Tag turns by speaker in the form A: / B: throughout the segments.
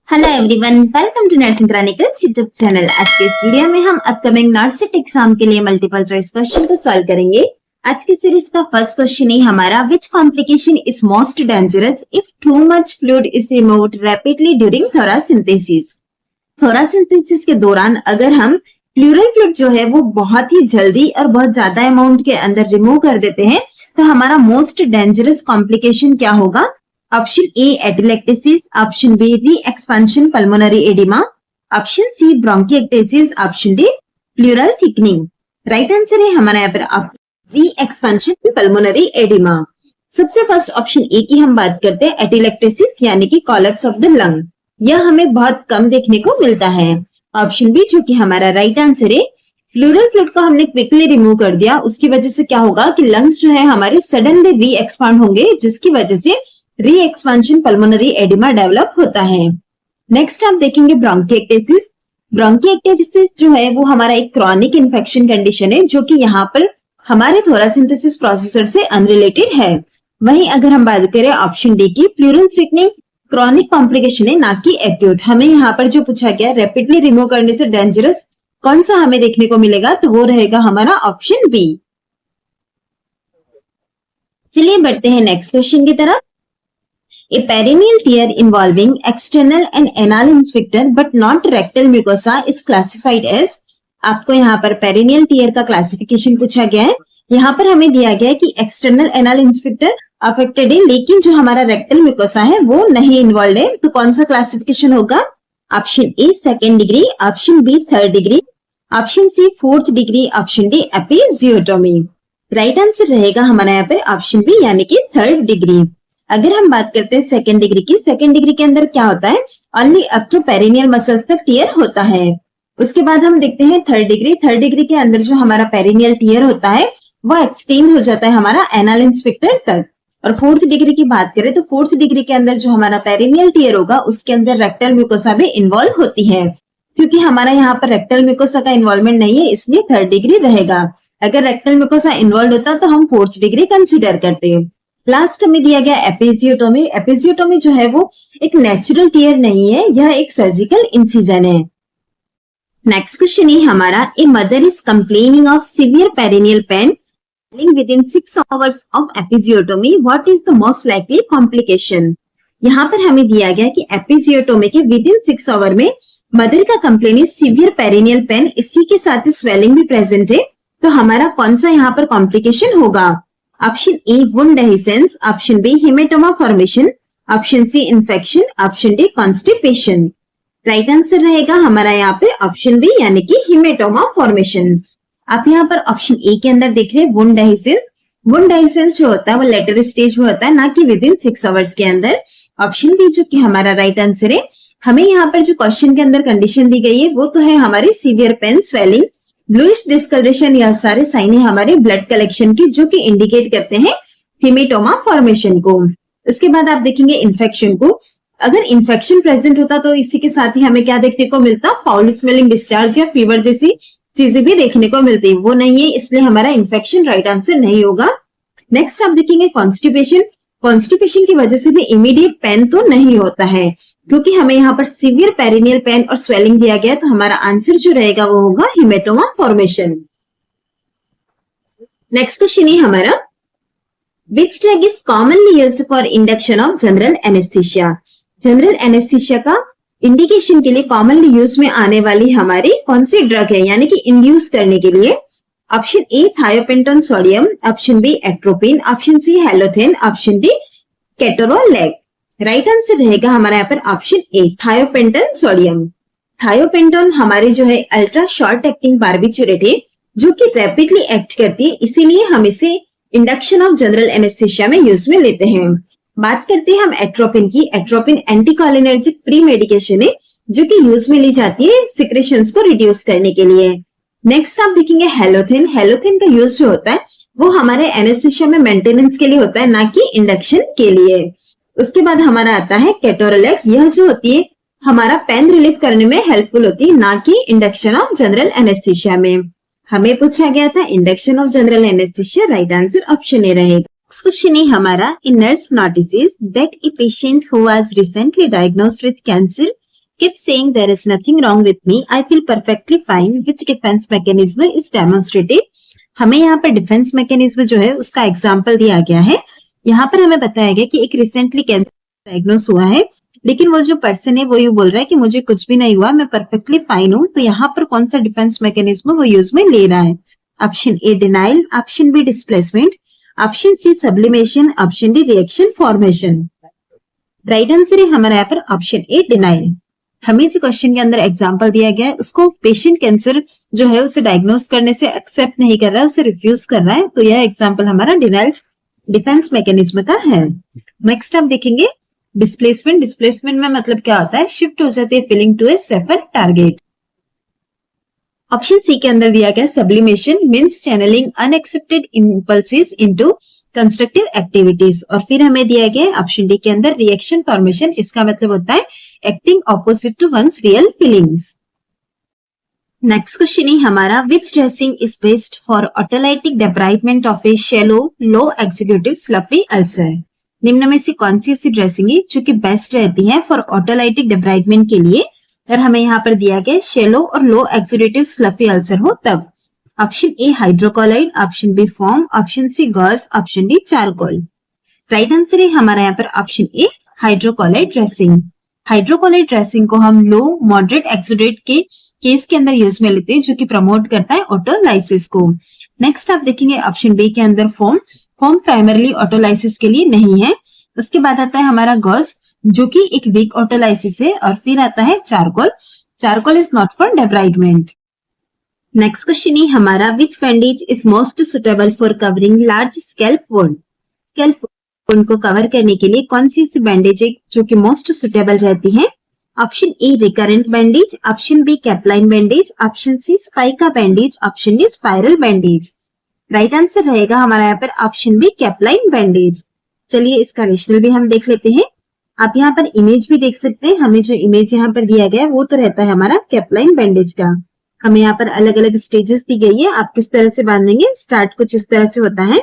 A: Hello everyone, welcome to nursing chronicles YouTube channel. आज के इस वीडियो में हम अपकमिंग नर्सिंग एग्जाम के लिए मल्टीपल चॉइस क्वेश्चन को सॉल्व करेंगे। आज की सीरीज का फर्स्ट क्वेश्चन है हमारा, which complication is most dangerous if too much fluid is removed rapidly during thoracentesis. Thoracentesis के दौरान अगर हम प्लूरल फ्लूइड जो है वो बहुत ही जल्दी और बहुत ज्यादा अमाउंट के अंदर रिमूव कर देते हैं तो हमारा मोस्ट डेंजरस कॉम्प्लिकेशन क्या होगा? Option a atelectasis, option b re expansion pulmonary edema, option c bronchiectasis, option d pleural thickening. Right answer है हमारा यहाँ पर री एक्सपेंशन पल्मोनरी एडिमा। सबसे फर्स्ट ऑप्शन ए की हम बात करते हैं, एटेलेक्टेसिस यानी कि कोलैप्स ऑफ द लंग। यह हमें बहुत कम देखने को मिलता है। ऑप्शन बी जो कि हमारा राइट आंसर है, प्लूरल फ्लूइड को हमने क्विकली रिमूव कर दिया, उसकी वजह से क्या होगा कि लंग्स जो है हमारे सडनली री एक्सपांड होंगे, जिसकी वजह से री एक्सपेंशन पल्मोनरी एडिमा डेवलप होता है। नेक्स्ट आप देखेंगे ब्रोंकिएक्टेसिस। ब्रोंकिएक्टेसिस जो है वो हमारा एक क्रॉनिक इन्फेक्शन कंडीशन है जो कि यहाँ पर हमारे थोरासिंथेसिस प्रोसेसर से अनरिलेटेड है। वहीं अगर हम बात करें ऑप्शन डी की, प्लूरल थिकनिंग क्रॉनिक कॉम्प्लिकेशन है ना कि एक्यूट। हमें यहाँ पर जो पूछा गया रैपिडली रिमूव करने से डेंजरस कौन सा हमें देखने को मिलेगा, तो वो रहेगा हमारा ऑप्शन बी। चलिए बढ़ते हैं नेक्स्ट क्वेश्चन की तरफ। A perineal tear involving external and anal sphincter but not rectal mucosa is classified as। आपको यहाँ पर पेरिनियल टीयर का क्लासिफिकेशन पूछा गया है। यहाँ पर हमें दिया गया है कि एक्सटर्नल एनल स्फिंक्टर अफेक्टेड है, लेकिन जो हमारा रेक्टल म्यूकोसा है वो नहीं इन्वॉल्व है। तो कौन सा क्लासिफिकेशन होगा? Option A second degree, option B third degree, option C fourth degree, option D episiotomy. Right answer रहेगा हमारा यहाँ पर ऑप्शन बी यानी कि थर्ड डिग्री। अगर हम बात करते हैं सेकेंड डिग्री की, सेकेंड डिग्री के अंदर क्या होता है, only up to perineal muscles तक टीयर होता है। उसके बाद हम देखते हैं थर्ड डिग्री। थर्ड डिग्री के अंदर जो हमारा पेरिनियल टीयर होता है वो एक्सटेंड हो जाता है हमारा एनल स्फिंक्टर तक। और फोर्थ डिग्री की बात करें तो फोर्थ डिग्री के अंदर जो हमारा पेरिनियल टीयर होगा उसके अंदर रेक्टल म्यूकोसा भी इन्वॉल्व होती है। क्योंकि हमारा यहाँ पर रेक्टल म्यूकोसा का इन्वॉल्वमेंट नहीं है, इसलिए थर्ड डिग्री रहेगा। अगर रेक्टल म्यूकोसा इन्वॉल्व होता तो हम फोर्थ डिग्री कंसिडर करते हैं। लास्ट में दिया गया एपिजियोटोमी। एपिजियोटोमी जो है वो एक नेचुरल टीयर नहीं है, यह एक सर्जिकल इंसिजन है। नेक्स्ट क्वेश्चन है हमारा, a mother is complaining of severe perineal pain within 6 hours of episiotomy, what is the most likely complication. यहाँ पर हमें दिया गया कि एपिजियोटोमी के विदिन 6 आवर में मदर का कंप्लेन है सीवियर पेरिनियल पेन, इसी के साथ ही स्वेलिंग भी प्रेजेंट है। तो हमारा कौन सा यहाँ पर कॉम्प्लिकेशन होगा? Option A wound dehiscence, option B haematoma formation, option C infection, option D constipation. Right answer रहेगा हमारा यहाँ पे ऑप्शन बी यानी कि हेमेटोमा फॉर्मेशन। आप यहाँ पर ऑप्शन ए के अंदर देख रहे हैं वुंड एडिसेंस। वुंड एडिसेंस जो होता है वो लेटर स्टेज में होता है, ना कि विद इन 6 आवर्स के अंदर। ऑप्शन बी जो कि हमारा राइट आंसर है। हमें यहाँ पर जो क्वेश्चन के अंदर कंडीशन दी गई है वो तो है हमारी severe pain, swelling, bluish discolouration, यह सारे साइन है हमारे ब्लड कलेक्शन की जो कि इंडिकेट करते हैं हेमेटोमा फॉर्मेशन को। उसके बाद आप देखेंगे इन्फेक्शन को। अगर इन्फेक्शन प्रेजेंट होता तो इसी के साथ ही हमें क्या देखने को मिलता? फाउल स्मेलिंग डिस्चार्ज या फीवर जैसी चीजें भी देखने को मिलती, वो नहीं है, इसलिए हमारा इन्फेक्शन राइट आंसर नहीं होगा। नेक्स्ट आप देखेंगे कॉन्स्टिपेशन। कॉन्स्टिपेशन की वजह से भी इमीडिएट पेन तो नहीं होता है, क्योंकि हमें यहाँ पर सीवियर पेरिनियल पेन और स्वेलिंग दिया गया, तो हमारा आंसर जो रहेगा वो होगा हेमेटोमा फॉर्मेशन। नेक्स्ट क्वेश्चन है हमारा, which drug is commonly used for induction of general anaesthesia. General anaesthesia का इंडिकेशन के लिए कॉमनली यूज में आने वाली हमारी कौन सी ड्रग है, यानी कि इंड्यूस करने के लिए? Option A thiopentone sodium, option B atropine, option C halothane, option D ketorolac. Right answer रहेगा हमारा यहाँ पर option A thiopentone sodium. Thiopentone हमारे जो है अल्ट्रा शॉर्ट एक्टिंग बार्बिचुरेट है जो कि रैपिडली एक्ट करती है, इसीलिए हम इसे इंडक्शन ऑफ जनरल एनेस्थीसिया में यूज में लेते हैं। बात करते हैं हम एट्रोपिन की। एट्रोपिन एंटीकोलिनर्जिक प्री मेडिकेशन है जो कि यूज में ली जाती है सिक्रेशंस को रिड्यूस करने के लिए। नेक्स्ट आप देखेंगे हेलोथेन। हेलोथेन का यूज जो होता है वो हमारे एनेस्थीसिया में मेंटेनेंस के लिए होता है, ना कि इंडक्शन के लिए। उसके बाद हमारा आता है केटोरोलेक। यह जो होती है हमारा पेन रिलीफ करने में हेल्पफुल होती है, ना कि इंडक्शन ऑफ जनरल एनेस्थीसिया में। हमें पूछा गया था induction of general anaesthesia, right answer option A रहेगा। नेक्स्ट क्वेश्चन है हमारा, a nurse notices that a patient who was recently diagnosed with cancer Keep saying there is nothing wrong with me. I feel perfectly fine. Which defense mechanism is demonstrated? हमें यहाँ पर defence mechanism जो है उसका example दिया गया है। यहाँ पर हमें बताया गया कि एक रिसेंटली कैंसर डायग्नोस हुआ है, लेकिन वो जो पर्सन है वो ये बोल रहा है कि मुझे कुछ भी नहीं हुआ, मैं परफेक्टली फाइन हूँ। तो यहाँ पर कौन सा डिफेंस मैकेनिज्म वो यूज में ले रहा है? Option A denial, option B displacement, option C sublimation, option D reaction formation. Right answer है हमारा यहाँ पर ऑप्शन ए डिनाइल। हमें जो क्वेश्चन के अंदर एग्जांपल दिया गया है उसको पेशेंट कैंसर जो है उसे डायग्नोस करने से एक्सेप्ट नहीं कर रहा है, उसे रिफ्यूज कर रहा है, तो यह एग्जांपल हमारा डिनाइल डिफेंस मैकेनिज्म का है। नेक्स्ट आप देखेंगे डिस्प्लेसमेंट। डिस्प्लेसमेंट में मतलब क्या होता है? शिफ्ट हो जाती है feeling to a safer target. Option C के अंदर दिया गया sublimation means channelling unaccepted impulses into constructive activities, और फिर हमें दिया गया ऑप्शन डी के अंदर रिएक्शन फॉर्मेशन, इसका मतलब होता है acting opposite to one's real feelings. Next question है हमारा which dressing is best for autolytic debridement of a shallow low exudative sloughy ulcer. निम्न में से कौन सी ऐसी ड्रेसिंग है जो कि बेस्ट रहती है फॉर ऑटोलाइटिक डेब्राइडमेंट के लिए? और हमें यहाँ पर दिया गया शैलो और लो एग्जीक्यूटिव स्लफी अल्सर हो तब। Option A hydrocolloid, option B foam, option C gauze, option D charcoal. Right answer है हमारा यहाँ पर option A hydrocolloid dressing. Hydrocolloid dressing को हम लो मॉडरेट एक्सुडेट के केस के अंदर यूज में लेते हैं, जो कि प्रमोट करता है ऑटोलाइसिस को। नेक्स्ट आप देखेंगे ऑप्शन बी के अंदर फोम। फोम प्राइमरली ऑटोलाइसिस के लिए नहीं है। उसके बाद आता है हमारा गॉज जो कि एक वीक ऑटोलाइसिस है, और फिर आता है charcoal. Charcoal is not for debridement. Next question है हमारा which bandage is most suitable for covering large scalp wound. Scalp wound को कवर करने के लिए कौन सी ऐसी बैंडेज है जो कि मोस्ट सुटेबल रहती है? Option A recurrent bandage, option B capeline bandage, option C spica bandage, option D spiral bandage. Right answer रहेगा हमारा यहाँ पर ऑप्शन बी कैपलाइन बैंडेज। चलिए इसका रेशनल भी हम देख लेते हैं। आप यहाँ पर इमेज भी देख सकते हैं। हमें जो इमेज यहाँ पर दिया गया है वो तो रहता है हमारा कैपलाइन बैंडेज का। हमें यहाँ पर अलग अलग स्टेजेस दी गई है, आप किस तरह से बांधेंगे। स्टार्ट कुछ इस तरह से होता है,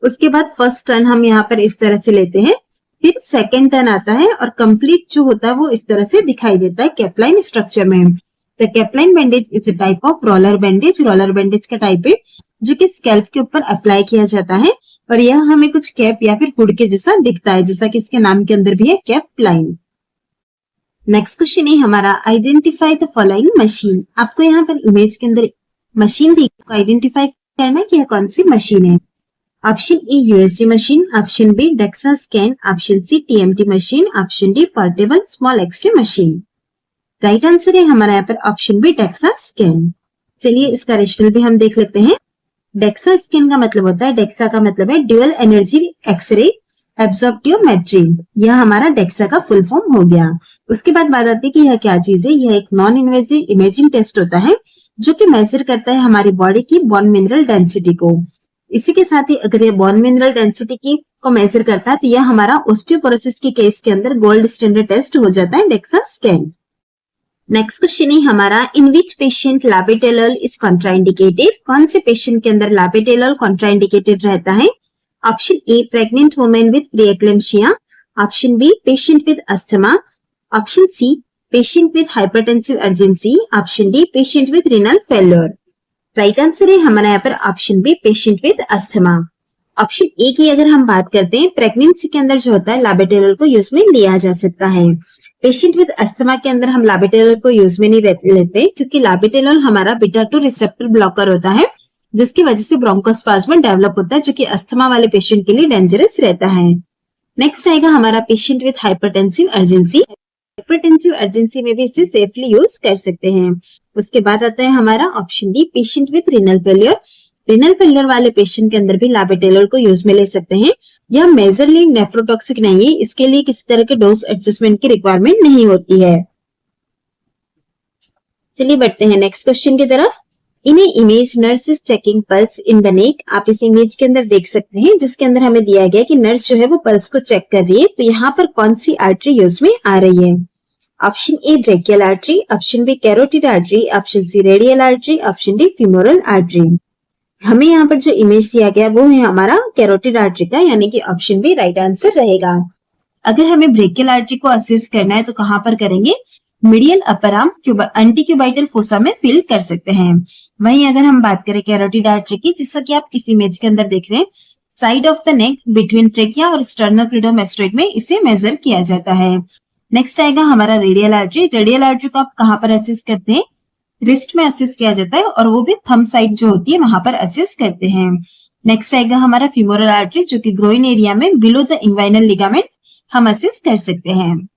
A: उसके बाद फर्स्ट टर्न हम यहाँ पर इस तरह से लेते हैं, फिर सेकेंड टर्न आता है और कंप्लीट जो होता है वो इस तरह से दिखाई देता है कैपलाइन स्ट्रक्चर में। The capeline bandage is a type of roller bandage. Roller bandage का टाइप है जो कि स्कैल्प के ऊपर अप्लाई किया जाता है, और यह हमें कुछ कैप या फिर हुड के जैसा दिखता है, जैसा कि इसके नाम के अंदर भी है कैपलाइन। नेक्स्ट क्वेश्चन है हमारा आइडेंटिफाई द फॉलोइंग मशीन। आपको यहाँ पर इमेज के अंदर मशीन दी को आइडेंटिफाई करना है कि यह कौन सी मशीन है। Option A USG machine, option B DEXA scan, option C TMT machine, option D portable small X ray machine. Right answer है हमारा यहाँ पर ऑप्शन बी डेक्सा स्कैन। चलिए इसका रेशनल भी हम देख लेते हैं। डेक्सा स्कैन का मतलब होता है, डेक्सा का मतलब है ड्यूअल एनर्जी एक्सरे एब्जॉर्प्टियोमेट्री। यह हमारा डेक्सा का फुल फॉर्म हो गया। उसके बाद बात आती है कि यह क्या चीज है। यह एक नॉन इन्वेजिव इमेजिंग टेस्ट होता है जो कि मेजर करता है हमारी बॉडी की बोन मिनरल डेंसिटी को। इसी के साथ ही अगर ये बोन मिनरल डेंसिटी की को मेजर करता है तो यह हमारा ऑस्टियोपोरोसिस के केस के अंदर गोल्ड स्टैंडर्ड टेस्ट हो जाता है डेक्सा स्कैन। नेक्स्ट क्वेश्चन है हमारा in which patient labetalol is contraindicated. कौन से पेशेंट के अंदर लाबेटेलल कॉन्ट्राइंडिकेटेड रहता है? Option A pregnant women with preeclampsia, option B patient with asthma, option C patient with hypertensive urgency, option D patient with renal failure. Right answer है हमारा यहाँ पर option B patient with asthma. Option ए की अगर हम बात करते हैं, प्रेगनेंसी के अंदर जो होता है लाबेटेलल को यूज में लिया जा सकता है। पेशेंट विद अस्थमा के अंदर हम लाबेटेलल को यूज में नहीं लेते, क्योंकि लाबेटेलल हमारा बीटा 2 रिसेप्टर ब्लॉकर होता है, जिसकी वजह से ब्रोंकोस्पाज्म डेवलप होता है, जो कि अस्थमा वाले पेशेंट के लिए डेंजरस रहता है। नेक्स्ट आएगा हमारा patient with hypertensive urgency. Hypertensive urgency में भी इसे सेफली यूज कर सकते हैं। उसके बाद आता है हमारा option D patient with renal failure. Renal failure वाले पेशेंट के अंदर भी लाबेटेलल को यूज में ले सकते हैं। यह मेजरली नेफ्रोटॉक्सिक नहीं है, इसके लिए किसी तरह के डोज एडजस्टमेंट की रिक्वायरमेंट नहीं होती है। चलिए बढ़ते हैं नेक्स्ट क्वेश्चन की तरफ। In a image nurse is checking pulse in the neck. आप इस इमेज के अंदर देख सकते हैं, जिसके अंदर हमें दिया गया कि नर्स जो है वो पल्स को चेक कर रही है। तो यहाँ पर कौन सी आर्टरी यूज में आ रही है? Option A brachial artery, option B carotid artery, option C radial artery, option D femoral artery. हमें यहाँ पर जो इमेज दिया गया वो है हमारा कैरोटिड आर्टरी का, यानी कि ऑप्शन बी राइट आंसर रहेगा। अगर हमें ब्रेकियल आर्टरी को असेस करना है तो कहाँ पर करेंगे? Medial upper arm antecubital fossa में फील कर सकते हैं। वहीं अगर हम बात करें कैरोटिड आर्टरी की, जैसा कि आप इस इमेज के अंदर देख रहे हैं, side of the neck between trachea और स्टर्नोक्लीडोमास्टोइड में इसे मेजर किया जाता है। नेक्स्ट आएगा हमारा रेडियल आर्टरी। रेडियल आर्टरी को आप कहाँ पर असेस करते हैं? रिस्ट में असेस किया जाता है और वो भी थंब साइड जो होती है वहां पर असेस करते हैं। नेक्स्ट आएगा हमारा फीमोरल आर्टरी, जो कि ग्रोइन एरिया में बिलो द इंग्वाइनल लिगामेंट हम असेस कर सकते हैं।